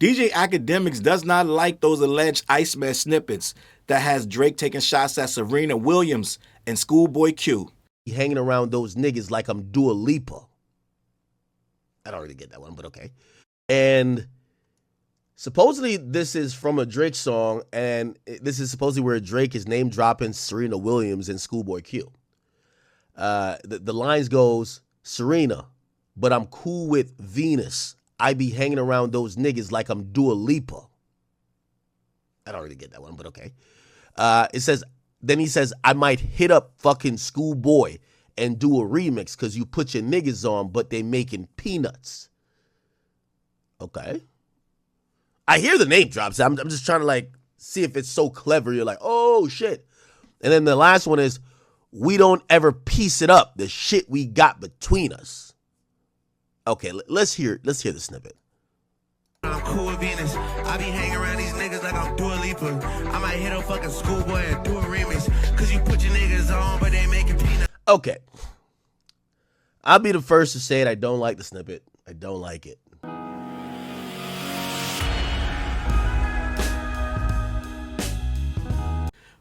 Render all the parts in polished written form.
DJ Akademiks does not like those alleged ICEMAN snippets that has Drake taking shots at Serena Williams and Schoolboy Q. Hanging around those niggas like I'm Dua Lipa. I don't really get that one, but okay. And supposedly this is from a Drake song, and this is supposedly where Drake is name dropping Serena Williams and Schoolboy Q. The lines goes, Serena, but I'm cool with Venus. I be hanging around those niggas like I'm Dua Lipa. I don't really get that one, but okay. Then he says, I might hit up fucking Schoolboy and do a remix because you put your niggas on, but they making peanuts. Okay. I hear the name drops. I'm just trying to like see if it's so clever. You're like, oh shit. And then the last one is, we don't ever piece it up, the shit we got between us. Okay, let's hear the snippet. I'm cool with Venus. I be hanging around these niggas like I'm Dua Lipa. I might hit a fucking Schoolboy and do a remix. Cause you put your niggas on, but they making peanuts. Okay. I'll be the first to say it. I don't like the snippet. I don't like it.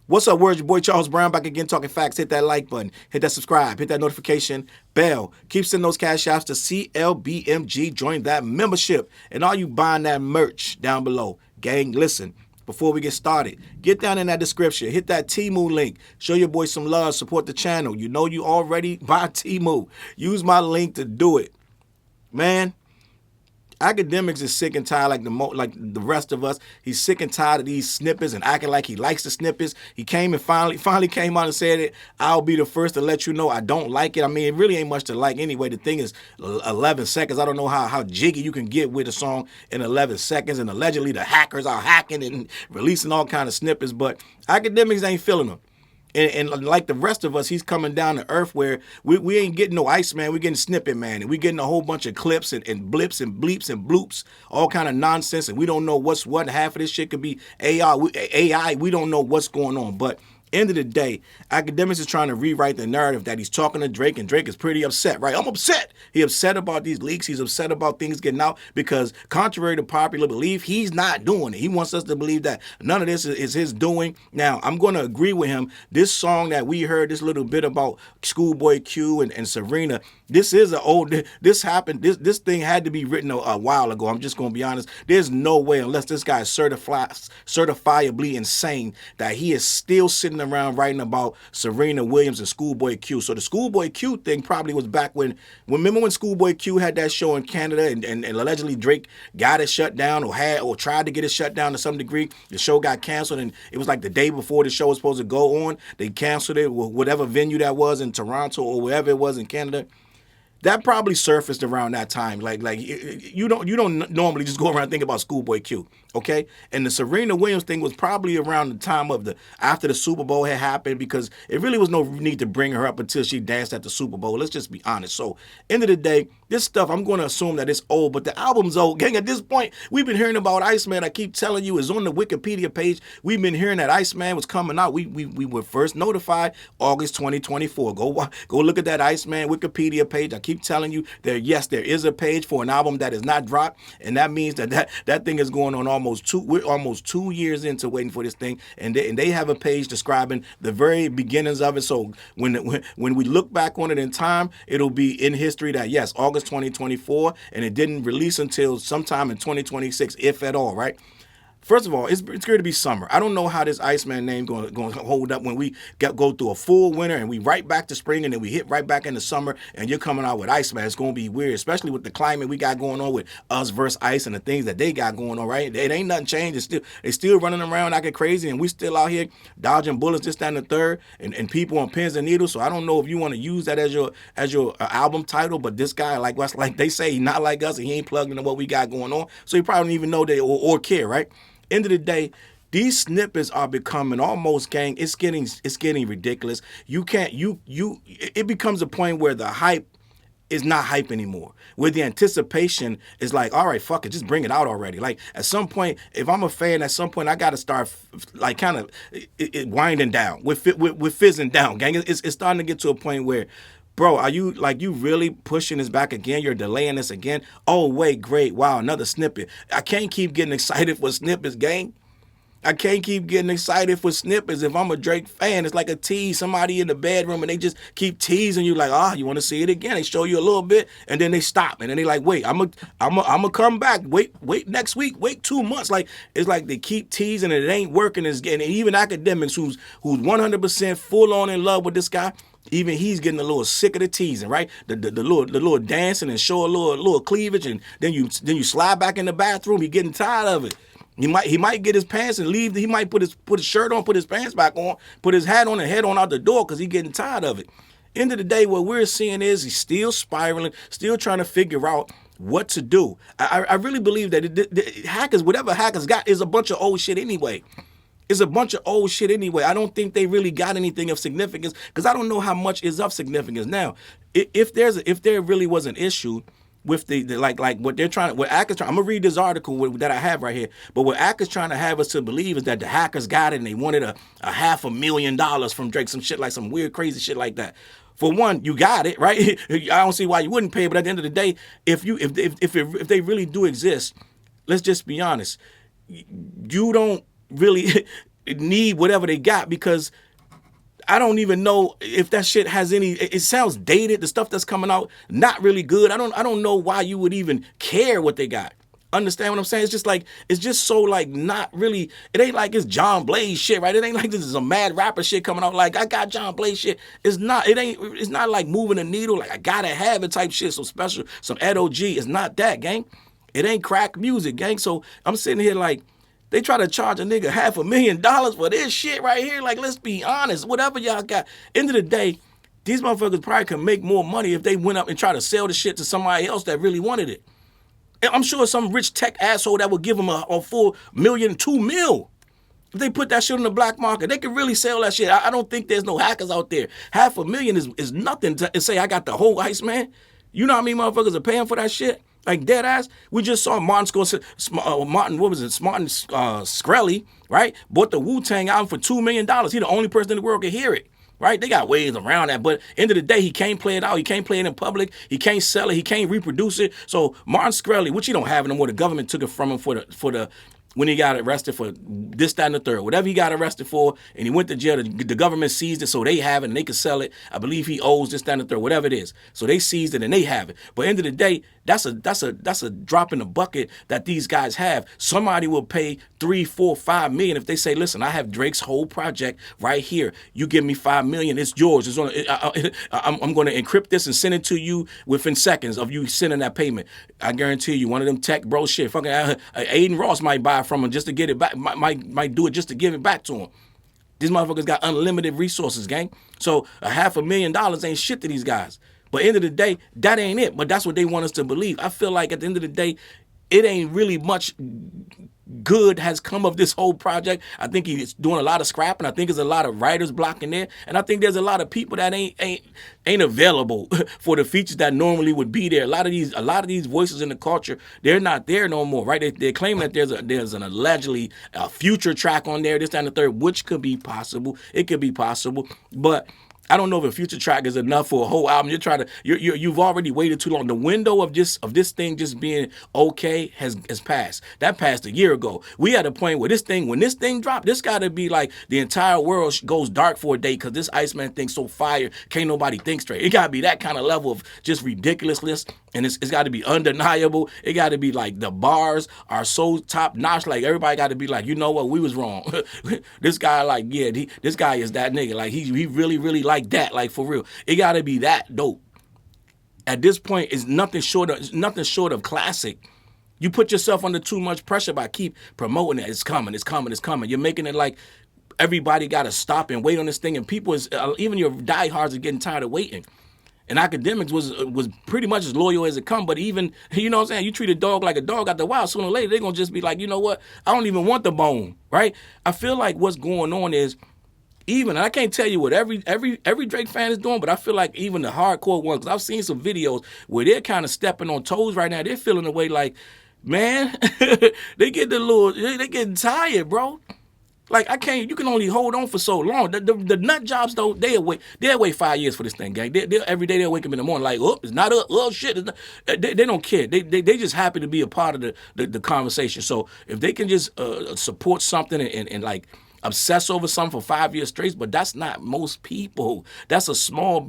What's up, words? Your boy Challz Brown back again talking facts. Hit that like button, hit that subscribe, hit that notification bell. Keep sending those cash apps to CLBMG. Join that membership. And all you buying that merch down below. Gang, listen, before we get started, get down in that description. Hit that Temu link. Show your boy some love. Support the channel. You know you already buy Temu. Use my link to do it. Man, Akademiks is sick and tired like the rest of us. He's sick and tired of these snippets and acting like he likes the snippets. He came and finally came out and said it. I'll be the first to let you know I don't like it. I mean, it really ain't much to like anyway. The thing is 11 seconds. I don't know how jiggy you can get with a song in 11 seconds. And allegedly the hackers are hacking and releasing all kind of snippets. But Akademiks ain't feeling them. And like the rest of us, he's coming down to earth where we ain't getting no ICEMAN, we're getting Snippet Man, and we're getting a whole bunch of clips and blips and bleeps and bloops, all kind of nonsense, and we don't know what's what. Half of this shit could be AI. We don't know what's going on, but end of the day, Akademiks is trying to rewrite the narrative that he's talking to Drake, and Drake is pretty upset, right? I'm upset. He's upset about these leaks. He's upset about things getting out because contrary to popular belief, he's not doing it. He wants us to believe that none of this is his doing. Now, I'm going to agree with him. This song that we heard, this little bit about Schoolboy Q and Serena, this is an old, this happened, this thing had to be written a while ago. I'm just going to be honest. There's no way, unless this guy is certifiably insane, that he is still sitting around writing about Serena Williams and Schoolboy Q. So the Schoolboy Q thing probably was back remember when Schoolboy Q had that show in Canada and allegedly Drake got it shut down or tried to get it shut down to some degree. The show got canceled, and it was like the day before the show was supposed to go on. They canceled it, whatever venue that was in Toronto or wherever it was in Canada. That probably surfaced around that time. Like you don't normally just go around thinking about Schoolboy Q, okay? And the Serena Williams thing was probably around the time of after the Super Bowl had happened, because it really was no need to bring her up until she danced at the Super Bowl. Let's just be honest. So end of the day, this stuff, I'm going to assume that it's old, but the album's old. Gang, at this point, we've been hearing about ICEMAN. I keep telling you, it's on the Wikipedia page. We've been hearing that ICEMAN was coming out. We were first notified August 2024. Go look at that ICEMAN Wikipedia page. I keep telling you there is a page for an album that is not dropped, and that means that thing is going on we're almost 2 years into waiting for this thing, and they have a page describing the very beginnings of it. So when we look back on it in time, it'll be in history that yes, August 2024, and it didn't release until sometime in 2026, if at all, right? First of all, it's going to be summer. I don't know how this ICEMAN name going to hold up when we go through a full winter and we right back to spring and then we hit right back into summer and you're coming out with ICEMAN. It's going to be weird, especially with the climate we got going on with us versus ICE and the things that they got going on, right? It ain't nothing changed. They still running around acting crazy, and we still out here dodging bullets, this, that, and the third, and people on pins and needles. So I don't know if you want to use that as your album title, but this guy, like they say, he not like us and he ain't plugged into what we got going on. So he probably don't even know they or care, right? End of the day, these snippets are becoming almost, gang, it's getting ridiculous. It becomes a point where the hype is not hype anymore, where the anticipation is like, all right, fuck it, just bring it out already. Like at some point, if I'm a fan, at some point I got to start like kind of winding down, with fizzing down, gang. It's starting to get to a point where Bro, are you like you really pushing this back again? You're delaying this again? Oh, wait, great. Wow, another snippet. I can't keep getting excited for snippets, gang. I can't keep getting excited for snippets. If I'm a Drake fan, it's like a tease. Somebody in the bedroom and they just keep teasing you like, you want to see it again? They show you a little bit and then they stop. And then they like, wait, I'm a come back. Wait next week. Wait 2 months. Like, it's like they keep teasing and it ain't working. And even Akademiks who's 100% full on in love with this guy, even he's getting a little sick of the teasing, right? The little dancing and show a little cleavage and then you slide back in the bathroom. You're getting tired of it. He might get his pants and leave. He might put his shirt on, put his pants back on, put his hat on and head on out the door because he's getting tired of it. End of the day, what we're seeing is he's still spiraling, still trying to figure out what to do. I really believe that the hackers, whatever hackers got, is a bunch of old shit anyway. It's a bunch of old shit anyway. I don't think they really got anything of significance because I don't know how much is of significance. Now, if there really was an issue with the like what they're trying, what hackers trying, I'm gonna read this article that I have right here. But what hackers trying to have us to believe is that the hackers got it and they wanted a $500,000 from Drake, some shit like some weird crazy shit like that. For one, you got it right. I don't see why you wouldn't pay. But at the end of the day, if they really do exist, let's just be honest. You don't really need whatever they got because I don't even know if that shit has any. It sounds dated. The stuff that's coming out not really good. I don't know why you would even care what they got. Understand what I'm saying? It's just so like not really. It ain't like it's John Blaze shit, right? It ain't like this is a mad rapper shit coming out. Like I got John Blaze shit. It's not. It's not like moving the needle. Like I gotta have it type shit. Some special, some Ed OG. It's not that, gang. It ain't crack music, gang. So I'm sitting here like. They try to charge a nigga $500,000 for this shit right here. Like, let's be honest. Whatever y'all got. End of the day, these motherfuckers probably could make more money if they went up and tried to sell the shit to somebody else that really wanted it. And I'm sure some rich tech asshole that would give them a full million, $2 million. If they put that shit on the black market, they could really sell that shit. I don't think there's no hackers out there. $500,000 is nothing to say I got the whole ice, man. You know how many motherfuckers are paying for that shit? Like dead ass. We just saw Martin Shkreli, right? Bought the Wu-Tang album for $2 million. He the only person in the world can hear it, right? They got ways around that, but end of the day, he can't play it out. He can't play it in public. He can't sell it. He can't reproduce it. So Martin Shkreli, which he don't have anymore, the government took it from him for the when he got arrested for this, that, and the third. Whatever he got arrested for, and he went to jail, the government seized it so they have it and they can sell it. I believe he owes this, that, and the third, whatever it is. So they seized it and they have it. But end of the day, that's a drop in the bucket that these guys have. Somebody will pay $3, $4, $5 million if they say, listen, I have Drake's whole project right here. You give me $5 million, it's yours. I'm going to encrypt this and send it to you within seconds of you sending that payment. I guarantee you, one of them tech bro shit, fucking Aiden Ross might buy from him just to get it back, might do it just to give it back to him. These motherfuckers got unlimited resources, gang. So $500,000 ain't shit to these guys. But end of the day, that ain't it. But that's what they want us to believe. I feel like at the end of the day, it ain't really much good has come of this whole project. I think he's doing a lot of scrapping. I think there's a lot of writers blocking there. And I think there's a lot of people that ain't available for the features that normally would be there. A lot of these voices in the culture, they're not there no more, right? They claim that there's an allegedly future track on there, this, that, and the third, which could be possible. It could be possible. But I don't know if a future track is enough for a whole album. You've already waited too long. The window of this thing just being okay has passed. That passed a year ago. We at a point where when this thing dropped, this got to be like the entire world goes dark for a day because this ICEMAN thing's so fire, can't nobody think straight. It got to be that kind of level of just ridiculousness, and it's got to be undeniable. It got to be like the bars are so top notch. Like everybody got to be like, you know what, we was wrong. This guy, like, yeah, this guy is that nigga. Like he really, really like that, like for real. It gotta be that dope. At this point, it's nothing short of classic. You put yourself under too much pressure by keep promoting it. It's coming. You're making it like everybody gotta stop and wait on this thing, and people even your diehards are getting tired of waiting. And Akademiks was pretty much as loyal as it come, but even, you know what I'm saying, you treat a dog like a dog after a while, sooner or later, they're gonna just be like, you know what, I don't even want the bone, right? I feel like what's going on is, and I can't tell you what every Drake fan is doing, but I feel like even the hardcore ones, because I've seen some videos where they're kind of stepping on toes right now. They're feeling the way like, man, they getting tired, bro. Like I can't. You can only hold on for so long. The nut jobs though, they'll wait 5 years for this thing, gang. Every day they'll wake up in the morning like, oh, it's not up. Oh shit, it's not. They don't care. They just happy to be a part of the conversation. So if they can just support something and like obsess over something for 5 years straight, but that's not most people. That's a small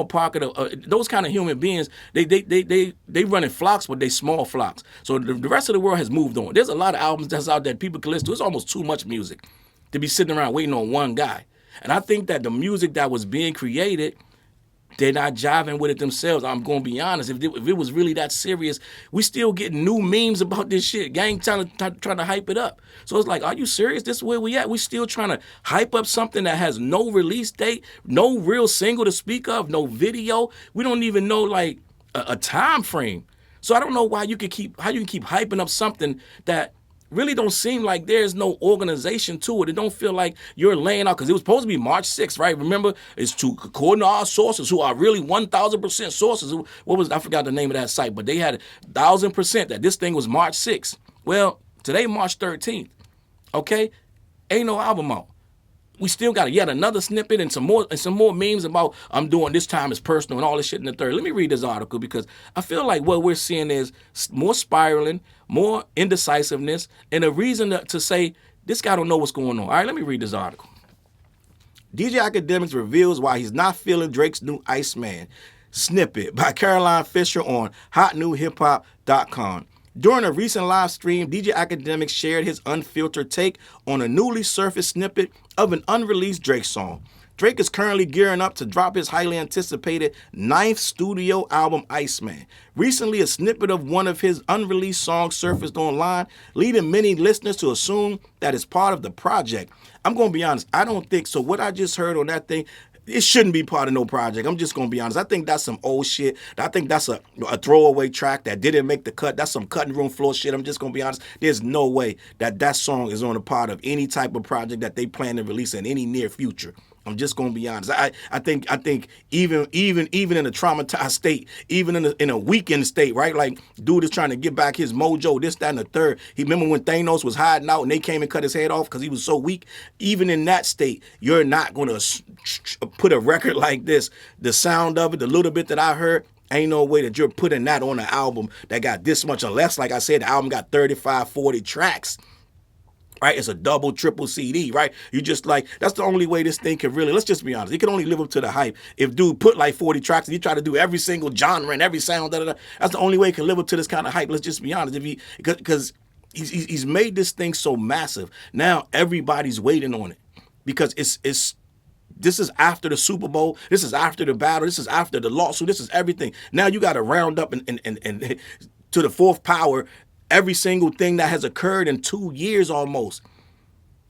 pocket of those kind of human beings. They run in flocks, but they small flocks. So the rest of the world has moved on. There's a lot of albums that's out there people can listen to. It's almost too much music to be sitting around waiting on one guy. And I think that the music that was being created, they're not jiving with it themselves. I'm going to be honest. If it was really that serious, we still getting new memes about this shit. Gang trying to hype it up. So it's like, are you serious? This is where we at. We still trying to hype up something that has no release date, no real single to speak of, no video. We don't even know like a time frame. So I don't know why you can keep hyping up something that really don't seem like there's no organization to it. It don't feel like you're laying out, because it was supposed to be March 6th, right? Remember, it's according to our sources, who are really 1,000% sources. I forgot the name of that site, but they had 1,000% that this thing was March 6th. Well, today, March 13th, okay? Ain't no album out. We still got yet another snippet and some more memes about I'm doing this time is personal and all this shit in the third. Let me read this article, because I feel like what we're seeing is more spiraling, more indecisiveness, and a reason to say this guy don't know what's going on. All right, let me read this article. DJ Akademiks reveals why he's not feeling Drake's new ICEMAN Snippet by Caroline Fisher on hotnewhiphop.com. During a recent live stream, DJ Akademiks shared his unfiltered take on a newly surfaced snippet of an unreleased Drake song. Drake is currently gearing up to drop his highly anticipated 9th studio album, ICEMAN. Recently, a snippet of one of his unreleased songs surfaced online, leading many listeners to assume that it's part of the project. I'm going to be honest, I don't think so. What I just heard on that thing, it shouldn't be part of no project. I'm just going to be honest. I think that's some old shit. I think that's a throwaway track that didn't make the cut. That's some cutting room floor shit. I'm just going to be honest. There's no way that song is on a part of any type of project that they plan to release in any near future. I'm just gonna be honest. I think even in a traumatized state, even in a weakened state, right? Like dude is trying to get back his mojo, this, that, and the third. He remember when Thanos was hiding out and they came and cut his head off because he was so weak. Even in that state, you're not gonna put a record like this. The sound of it, the little bit that I heard. Ain't no way that you're putting that on an album that got this much, unless, like I said, the album got 35, 40 tracks. Right? It's a double, triple CD, right? You just like, that's the only way this thing can really, let's just be honest, it can only live up to the hype. If dude put like 40 tracks and he try to do every single genre and every sound, that's the only way it can live up to this kind of hype. Let's just be honest. Because he's made this thing so massive. Now everybody's waiting on it because this is after the Super Bowl. This is after the battle. This is after the lawsuit. This is everything. Now you got to round up and to the fourth power every single thing that has occurred in 2 years almost.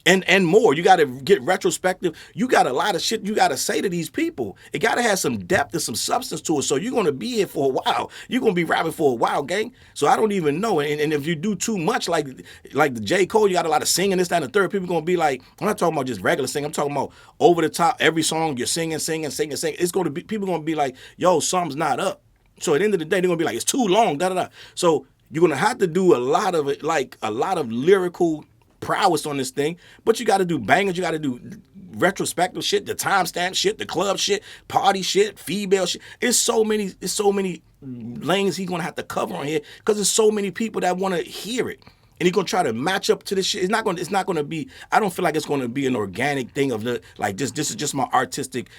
And more. You got to get retrospective. You got a lot of shit you got to say to these people. It got to have some depth and some substance to it. So you're going to be here for a while. You're going to be rapping for a while, gang. So I don't even know. And if you do too much, like the J. Cole, you got a lot of singing, this, that, and the third. People going to be like, I'm not talking about just regular singing. I'm talking about over the top. Every song you're singing. It's going to be, people going to be like, yo, something's not up. So at the end of the day, they're going to be like, it's too long, da-da-da. So you're going to have to do a lot of it, like a lot of lyrical prowess on this thing, but you got to do bangers, you got to do retrospective shit, the timestamp shit, the club shit, party shit, female shit. It's so many lanes he's going to have to cover on here because there's so many people that want to hear it. And he's going to try to match up to this shit. It's not going to be, I don't feel like it's going to be an organic thing of the, like this is just my artistic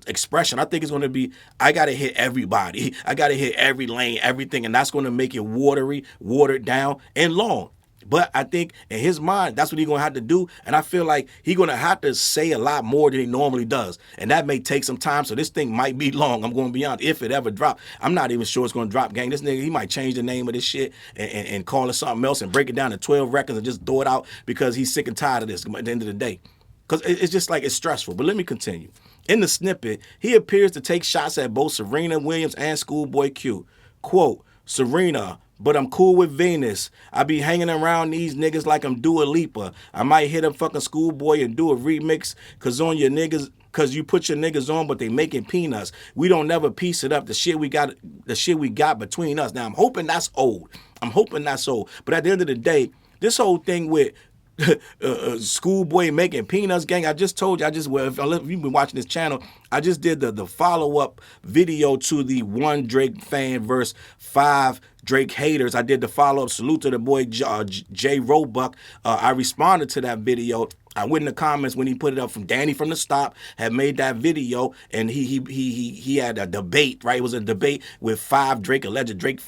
expression. I think it's going to be, I got to hit everybody. I got to hit every lane, everything. And that's going to make it watered down and long. But I think in his mind, that's what he's going to have to do. And I feel like he's going to have to say a lot more than he normally does. And that may take some time. So this thing might be long. I'm going to be honest. If it ever drops, I'm not even sure it's going to drop, gang. This nigga, he might change the name of this shit and call it something else and break it down to 12 records and just throw it out because he's sick and tired of this at the end of the day. Because it's just like it's stressful. But let me continue. In the snippet, he appears to take shots at both Serena Williams and Schoolboy Q. Quote, Serena, but I'm cool with Venus. I be hanging around these niggas like I'm Dua Lipa. I might hit up fucking Schoolboy and do a remix cause you put your niggas on, but they making peanuts. We don't never piece it up. The shit we got between us. Now I'm hoping that's old. But at the end of the day, this whole thing with Schoolboy making peanuts, gang. I just told you. If you've been watching this channel, I just did the follow up video to the 1 Drake fan versus 5 Drake haters. I did the follow up. Salute to the boy Jay Roebuck. I responded to that video. I went in the comments when he put it up from Danny from the Stop had made that video, and he had a debate, right? It was a debate with 5 alleged Drake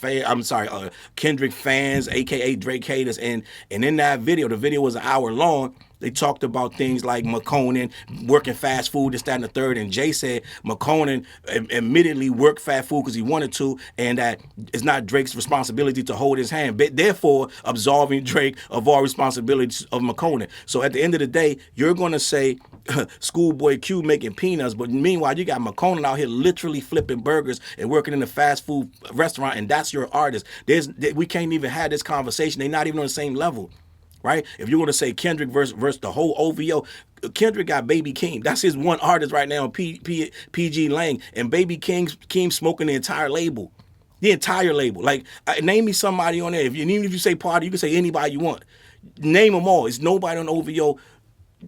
Kendrick fans, aka Drake haters, and in that video, the video was an hour long. They talked about things like McConan working fast food, this, that, and the third. And Jay said McConan admittedly worked fast food because he wanted to, and that it's not Drake's responsibility to hold his hand, but therefore absolving Drake of all responsibilities of McConan. So at the end of the day, you're going to say Schoolboy Q making peanuts, but meanwhile, you got McConan out here literally flipping burgers and working in a fast food restaurant, and that's your artist. We can't even have this conversation. They're not even on the same level. Right? If you want to say Kendrick versus the whole OVO, Kendrick got Baby King. That's his one artist right now, PG Lang. And Baby King's smoking the entire label. The entire label. Like, name me somebody on there. Even if you say party, you can say anybody you want. Name them all. It's nobody on OVO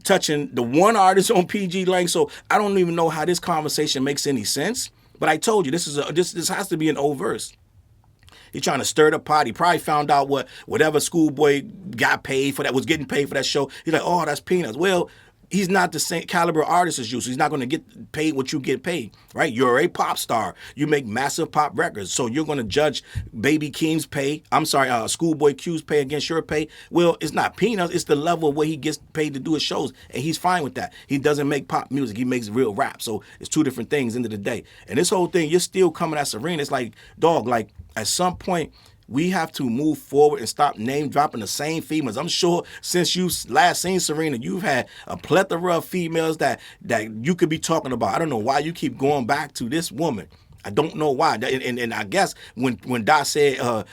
touching the one artist on PG Lang. So I don't even know how this conversation makes any sense. But I told you, this has to be an old verse. He's trying to stir the pot. He probably found out whatever Schoolboy got paid for that, was getting paid for that show. He's like, oh, that's peanuts. Well, he's not the same caliber artist as you, so he's not going to get paid what you get paid, right? You're a pop star. You make massive pop records, so you're going to judge Baby King's pay, Schoolboy Q's pay against your pay. Well, it's not peanuts. It's the level of what he gets paid to do his shows, and he's fine with that. He doesn't make pop music. He makes real rap, so it's two different things end of the day. And this whole thing, you're still coming at Serena. It's like, dog, like, at some point, we have to move forward and stop name dropping the same females. I'm sure since you last seen Serena, you've had a plethora of females that you could be talking about. I don't know why you keep going back to this woman. I don't know why. And I guess when Dot said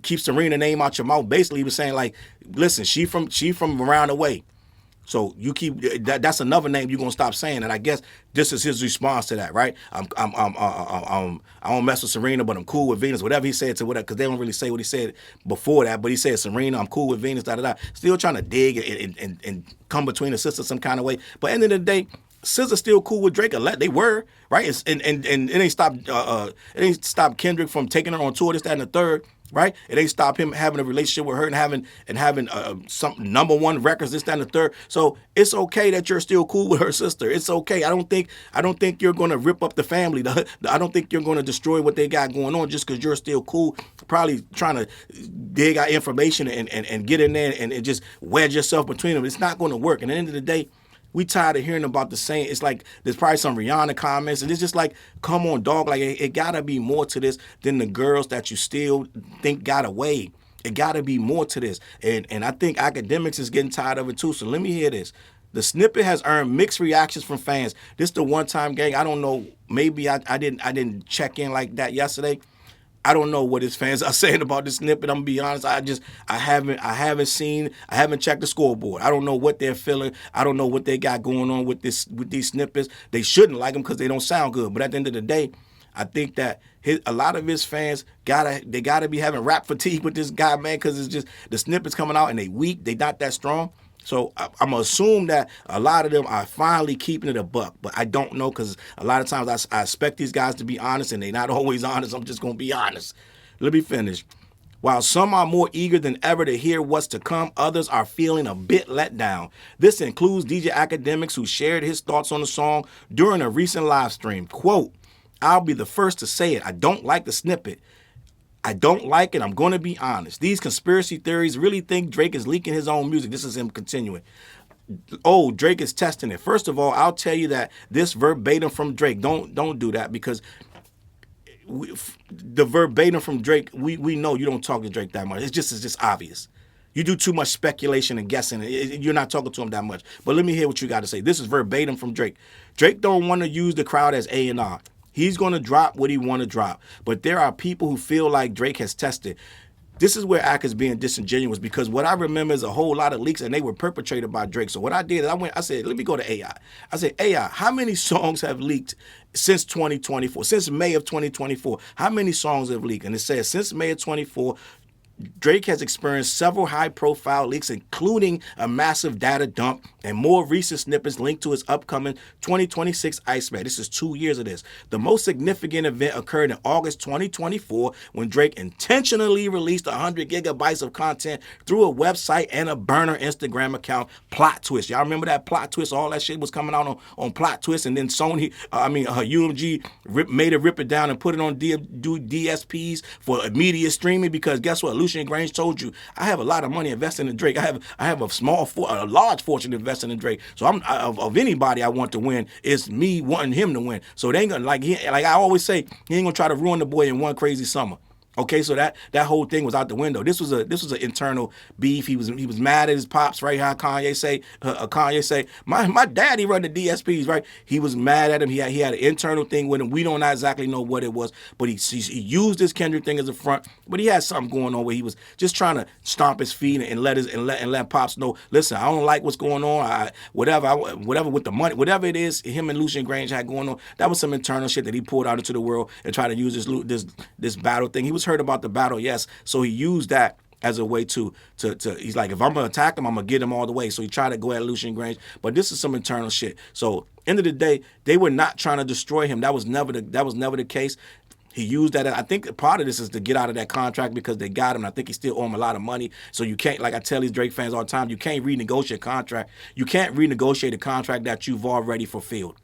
keep Serena name out your mouth, basically he was saying like, listen, she from around the way. So you keep that's another name you're gonna stop saying, and I guess this is his response to that, right? I don't mess with Serena, but I'm cool with Venus. Whatever he said to whatever, because they don't really say what he said before that, but he said Serena, I'm cool with Venus, da da da. Still trying to dig and come between the sisters some kind of way. But at the end of the day, SZA's still cool with Drake. They were, right? And it ain't stopped Kendrick from taking her on tour, this, that, and the third. Right? It ain't stop him having a relationship with her and having some #1 records, this, that, and the third. So it's okay that you're still cool with her sister. It's okay. I don't think you're gonna rip up the family. I don't think you're gonna destroy what they got going on just because you're still cool. Probably trying to dig out information and get in there and just wedge yourself between them. It's not gonna work. And at the end of the day, we tired of hearing about the same. It's like there's probably some Rihanna comments, and it's just like, come on, dog. Like it gotta be more to this than the girls that you still think got away. It gotta be more to this, and I think Akademiks is getting tired of it too. So let me hear this. The snippet has earned mixed reactions from fans. This the one time, gang. I don't know. Maybe I didn't check in like that yesterday. I don't know what his fans are saying about this snippet. I'm gonna be honest. I haven't checked the scoreboard. I don't know what they're feeling. I don't know what they got going on with these snippets. They shouldn't like them because they don't sound good. But at the end of the day, I think that a lot of his fans gotta be having rap fatigue with this guy, man, because it's just the snippets coming out and they weak. They not that strong. So I'm going to assume that a lot of them are finally keeping it a buck. But I don't know because a lot of times I expect these guys to be honest, and they're not always honest. I'm just going to be honest. Let me finish. While some are more eager than ever to hear what's to come, others are feeling a bit let down. This includes DJ Akademiks, who shared his thoughts on the song during a recent live stream. Quote, I'll be the first to say it. I don't like the snippet. I don't like it. I'm going to be honest. These conspiracy theories really think Drake is leaking his own music. This is him continuing. Oh, Drake is testing it. First of all, I'll tell you that this verbatim from Drake, don't do that because the verbatim from Drake, we know you don't talk to Drake that much. It's just obvious. You do too much speculation and guessing. You're not talking to him that much. But let me hear what you got to say. This is verbatim from Drake. Drake don't want to use the crowd as A&R. He's going to drop what he want to drop. But there are people who feel like Drake has tested. This is where Ak is being disingenuous because what I remember is a whole lot of leaks and they were perpetrated by Drake. So what I did, I said, let me go to AI. I said, AI, how many songs have leaked since 2024, since May of 2024? How many songs have leaked? And it says since May of 24, Drake has experienced several high-profile leaks, including a massive data dump and more recent snippets linked to his upcoming 2026 ICEMAN. This is 2 years of this. The most significant event occurred in August 2024 when Drake intentionally released 100 gigabytes of content through a website and a burner Instagram account. Plot twist. Y'all remember that plot twist? All that shit was coming out on plot twist, and then Sony, UMG made it rip it down and put it on DSPs for immediate streaming because guess what? Lucian Grange told you, I have a lot of money investing in Drake. I have a large fortune investing in Drake. So of anybody I want to win, it's me wanting him to win. So they ain't gonna like I always say, he ain't gonna try to ruin the boy in one crazy summer. Okay, so that whole thing was out the window. This was an internal beef. He was mad at his pops, right? How Kanye say, my daddy run the DSPs, right? He was mad at him. He had an internal thing with him. We don't exactly know what it was, but he used this Kendrick thing as a front. But he had something going on where he was just trying to stomp his feet and let pops know. Listen, I don't like what's going on. Whatever with the money, whatever it is, him and Lucian Grange had going on. That was some internal shit that he pulled out into the world and tried to use this battle thing. He was heard about the battle, yes. So he used that as a way to he's like, if I'm gonna attack him, I'm gonna get him all the way. So he tried to go at Lucian Grange, but this is some internal shit. So end of the day, they were not trying to destroy him. That was never the case. He used that. I think part of this is to get out of that contract because they got him. I think he still owe him a lot of money. So you can't, like I tell these Drake fans all the time, you can't renegotiate a contract. You can't renegotiate a contract that you've already fulfilled.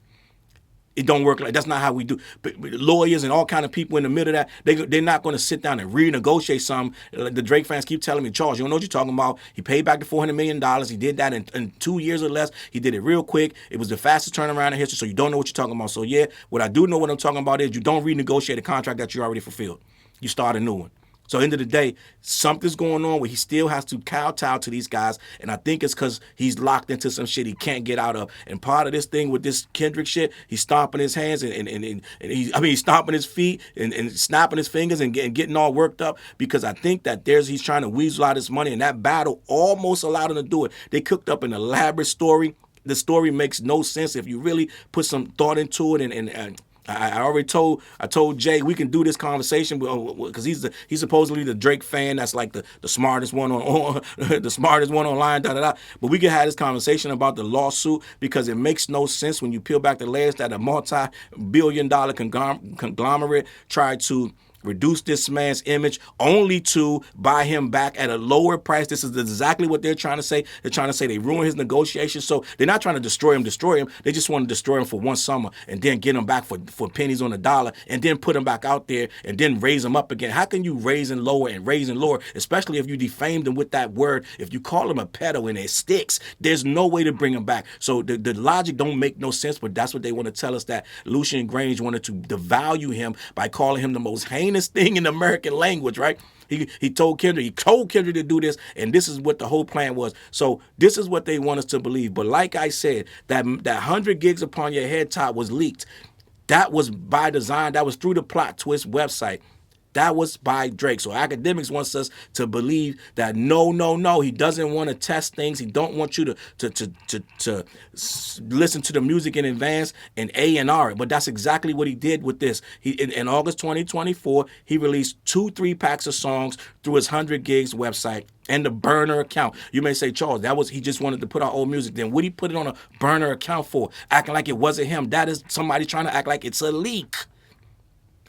It don't work like that's not how we do. But lawyers and all kind of people in the middle of that, they're not going to sit down and renegotiate something. The Drake fans keep telling me, Challz, you don't know what you're talking about. He paid back the $400 million. He did that in 2 years or less. He did it real quick. It was the fastest turnaround in history, so you don't know what you're talking about. So yeah, what I do know what I'm talking about is you don't renegotiate a contract that you already fulfilled. You start a new one. So end of the day, something's going on where he still has to kowtow to these guys, and I think it's because he's locked into some shit he can't get out of. And part of this thing with this Kendrick shit, he's stomping his hands and he's stomping his feet and snapping his fingers and getting all worked up because I think that he's trying to weasel out his money, and that battle almost allowed him to do it. They cooked up an elaborate story. The story makes no sense if you really put some thought into it and I told Jay we can do this conversation because he's supposedly the Drake fan that's like the smartest one on the smartest one online, But we can have this conversation about the lawsuit because it makes no sense when you peel back the layers that a multi-billion-dollar conglomerate tried to reduce this man's image only to buy him back at a lower price. This is exactly what they're trying to say. They're trying to say they ruined his negotiations. So they're not trying to destroy him. They just want to destroy him for one summer and then get him back for pennies on the dollar and then put him back out there and then raise him up again. How can you raise and lower, especially if you defamed him with that word? If you call him a pedo and it sticks, there's no way to bring him back. So the logic don't make no sense, but that's what they want to tell us, that Lucian Grange wanted to devalue him by calling him the most heinous thing in the American language, right? He told Kendrick to do this, and this is what the whole plan was. So this is what they want us to believe. But like I said, that 100 gigs upon your head top was leaked. That was by design. That was through the plot twist website. That was by Drake. So Akademiks wants us to believe that no, he doesn't want to test things. He don't want you to listen to the music in advance and A&R it. But that's exactly what he did with this. In August 2024, he released 2-3 packs of songs through his 100 gigs website and the burner account. You may say, Challz, he just wanted to put out old music. Then what he put it on a burner account for? Acting like it wasn't him. That is somebody trying to act like it's a leak.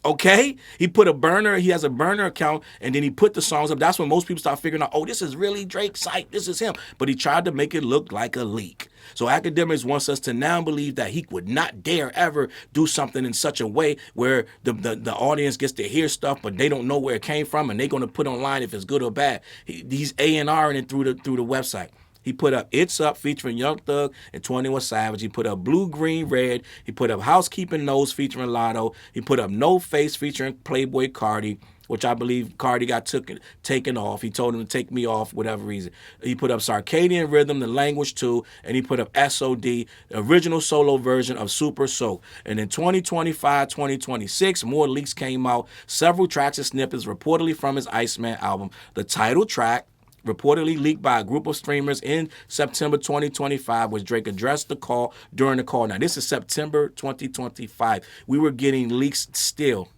Okay? He has a burner account, and then he put the songs up. That's when most people start figuring out, oh, this is really Drake's site. This is him. But he tried to make it look like a leak. So Akademiks wants us to now believe that he would not dare ever do something in such a way where the audience gets to hear stuff, but they don't know where it came from, and they're going to put online if it's good or bad. He's A&R'ing it through the website. He put up It's Up featuring Young Thug and 21 Savage. He put up Blue, Green, Red. He put up Housekeeping Knows featuring Lotto. He put up No Face featuring Playboy Cardi, which I believe Cardi got taken off. He told him to take me off, whatever reason. He put up Circadian Rhythm, The Language Too, and he put up SOD, the original solo version of Super Soak. And in 2025, 2026, more leaks came out. Several tracks and snippets reportedly from his ICEMAN album. The title track, reportedly leaked by a group of streamers in September 2025, was Drake addressed during the call. Now, this is September 2025. We were getting leaks still.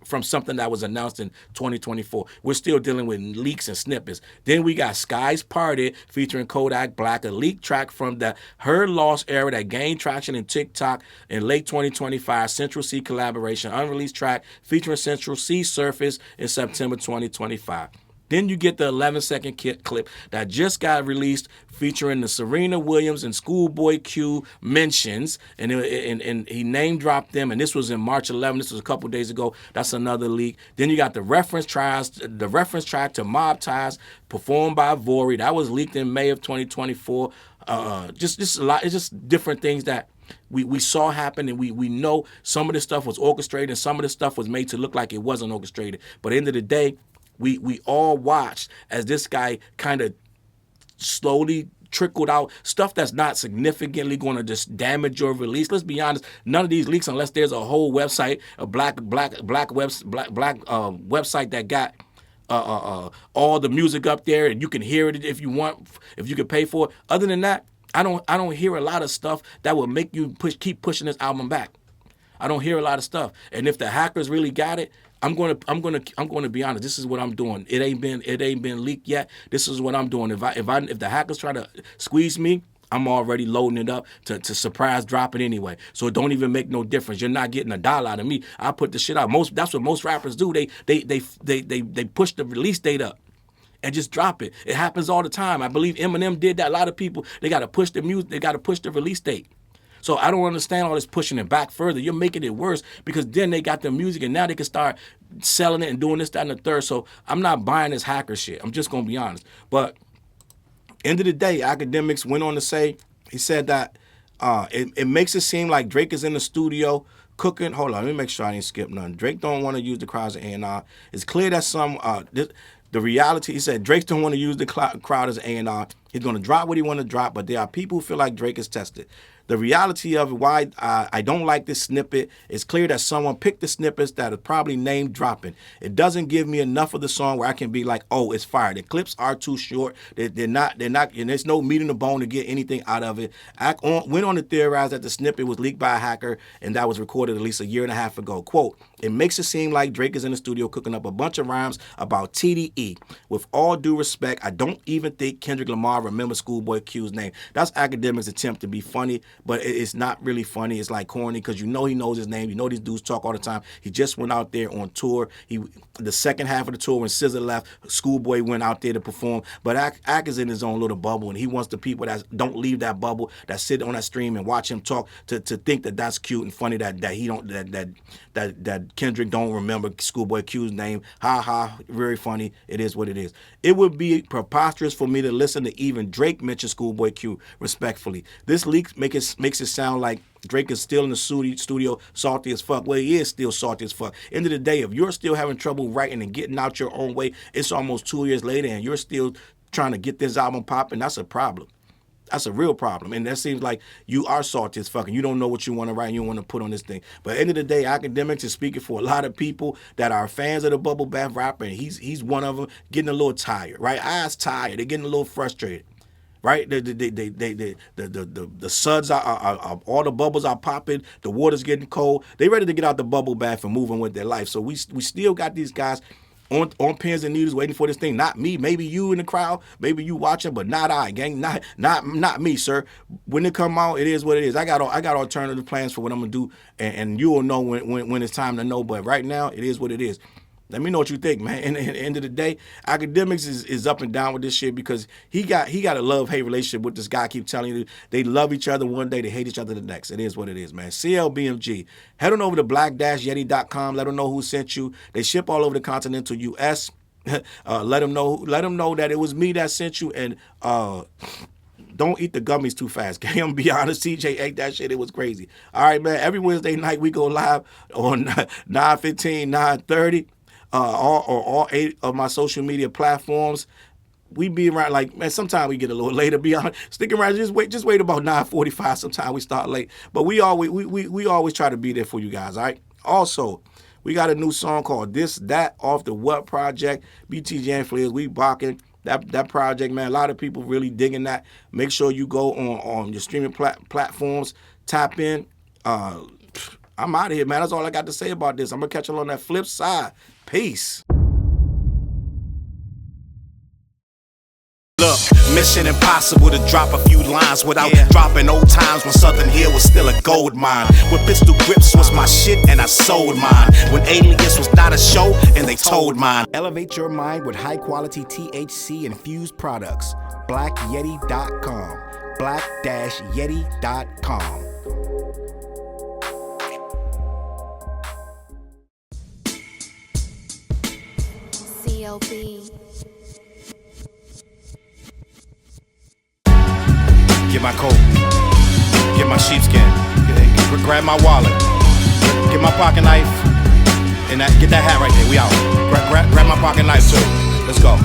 from something that was announced in 2024. We're still dealing with leaks and snippets. Then we got Skies Party featuring Kodak Black, a leaked track from the Her Lost era that gained traction in TikTok in late 2025. Central C collaboration, unreleased track featuring Central C Surface in September 2025. Then you get the 11-second clip that just got released featuring the Serena Williams and Schoolboy Q mentions, and he name dropped them, and this was in March 11. This was a couple days ago. That's another leak. Then you got the reference track to Mob Ties performed by Vori. That was leaked in May of 2024. Just a lot. It's just different things that we saw happen, and we know some of this stuff was orchestrated and some of this stuff was made to look like it wasn't orchestrated. But at the end of the day, we all watched as this guy kind of slowly trickled out stuff that's not significantly going to just damage your release. Let's be honest, none of these leaks, unless there's a whole website, a black website that got all the music up there and you can hear it if you want, if you can pay for it. Other than that, I don't hear a lot of stuff that will make you keep pushing this album back. I don't hear a lot of stuff. And if the hackers really got it, I'm going to be honest. This is what I'm doing. It ain't been leaked yet. This is what I'm doing. If the hackers try to squeeze me, I'm already loading it up to surprise drop it anyway. So it don't even make no difference. You're not getting $1 out of me. I put the shit out. That's what most rappers do. They push the release date up and just drop it. It happens all the time. I believe Eminem did that. A lot of people, they got to push the music. They got to push the release date. So I don't understand all this pushing it back further. You're making it worse because then they got the music and now they can start selling it and doing this, that, and the third. So I'm not buying this hacker shit. I'm just going to be honest. But end of the day, Akademiks went on to say, he said that it makes it seem like Drake is in the studio cooking. Hold on, let me make sure I didn't skip nothing. Drake don't want to use the crowd as A&R. It's clear that the reality, he said, Drake don't want to use the crowd as A&R. He's going to drop what he want to drop, but there are people who feel like Drake is tested. The reality of why I don't like this snippet, it's clear that someone picked the snippets that are probably name dropping. It doesn't give me enough of the song where I can be like, oh, it's fire. The clips are too short. They're not, and there's no meat in the bone to get anything out of it. I went on to theorize that the snippet was leaked by a hacker and that was recorded at least a year and a half ago. Quote, it makes it seem like Drake is in the studio cooking up a bunch of rhymes about TDE. With all due respect, I don't even think Kendrick Lamar remembers Schoolboy Q's name. That's Akademiks' attempt to be funny, but it's not really funny. It's like corny because you know he knows his name. You know these dudes talk all the time. He just went out there on tour. The second half of the tour when SZA left, Schoolboy went out there to perform. But Ak is in his own little bubble, and he wants the people that don't leave that bubble, that sit on that stream and watch him talk, to think that that's cute and funny that he don't that Kendrick don't remember Schoolboy Q's name. Ha ha, very funny. It is what it is. It would be preposterous for me to listen to even Drake mention Schoolboy Q respectfully. This leak makes it sound like Drake is still in the studio salty as fuck. Well, he is still salty as fuck. End of the day, if you're still having trouble writing and getting out your own way, it's almost 2 years later and you're still trying to get this album popping, that's a problem. That's a real problem. And that seems like you are salty as fuck and you don't know what you want to write and you want to put on this thing. But at the end of the day, Akademiks is speaking for a lot of people that are fans of the bubble bath rapper, and he's one of them, getting a little tired, right? Eyes tired. They're getting a little frustrated. Right, the suds are all the bubbles are popping. The water's getting cold. They ready to get out the bubble bath and move on with their life. So we still got these guys on pins and needles waiting for this thing. Not me, maybe you in the crowd, maybe you watching, but not I, gang. Not me, sir. When it come out, it is what it is. I got alternative plans for what I'm gonna do, and you will know when it's time to know. But right now, it is what it is. Let me know what you think, man. And at the end of the day, Akademiks is up and down with this shit because he got a love-hate relationship with this guy. I keep telling you, they love each other one day, they hate each other the next. It is what it is, man. CLBMG. Head on over to black-yeti.com. Let them know who sent you. They ship all over the continental U.S. Let them know that it was me that sent you, and don't eat the gummies too fast. Can I'm be honest, TJ ate that shit. It was crazy. All right, man. Every Wednesday night we go live on 9:15, 9:30. All 8 of my social media platforms. We be around, like, man, sometimes we get a little later, be honest. Stick around, just wait about 9:45. Sometimes we start late. But we always try to be there for you guys, all right? Also, we got a new song called This, That, Off the What Project. BTJ and Flares, we barking. That project, man, a lot of people really digging that. Make sure you go on your streaming platforms, tap in. I'm out of here, man. That's all I got to say about this. I'm going to catch you on that flip side. Peace. Look, mission impossible to drop a few lines without dropping old times when Southern Hill was still a gold mine. When pistol grips was my shit and I sold mine. When Alias was not a show and they told mine. Elevate your mind with high quality THC infused products. BlackYeti.com. Black-Yeti.com. CLB. Get my coat, get my sheepskin, grab my wallet, get my pocket knife, and get that hat right there. We out. Grab my pocket knife too. Let's go.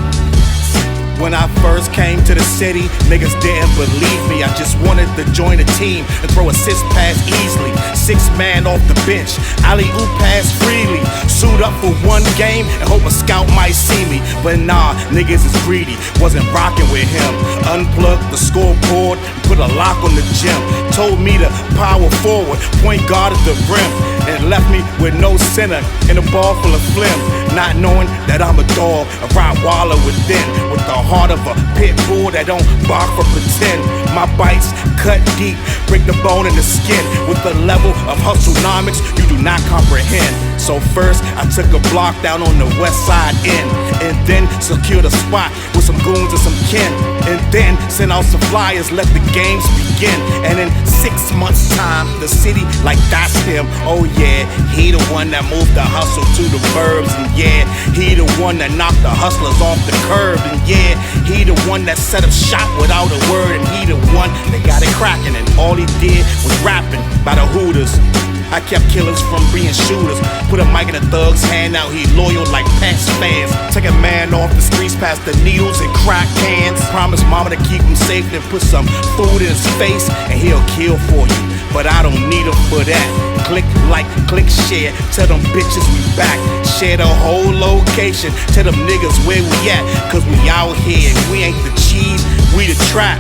When I first came to the city, niggas didn't believe me. I just wanted to join a team and throw assist pass easily. 6 man off the bench, alley-oop pass freely. Suit up for one game and hope a scout might see me. But nah, niggas is greedy, wasn't rocking with him. Unplugged the scoreboard, put a lock on the gym. Told me to power forward, point guard at the rim. And left me with no center and a ball full of phlegm. Not knowing that I'm a dog, a Rottweiler within, with the heart of a pit bull that don't bark for pretend. My bites cut deep, break the bone and the skin. With the level of hustlenomics you do not comprehend. So first I took a block down on the west side end, and then secured a spot with some goons and some kin. And then sent out some flyers, let the games begin. And in 6 months time, the city like that's him. Oh yeah, he the one that moved the hustle to the burbs. And yeah, he the one that knocked the hustlers off the curb. And yeah, he the one that set up shop without a word. And he the one that got it cracking, and all he did was rapping by the Hooters. I kept killers from being shooters. Put a mic in a thug's hand, now he loyal like past fans. Take a man off the streets past the needles and crack cans. Promise mama to keep him safe and put some food in his face, and he'll kill for you. But I don't need him for that. Click like, click share. Tell them bitches we back. Share the whole location. Tell them niggas where we at. Cause we out here and we ain't the cheese, we the trap.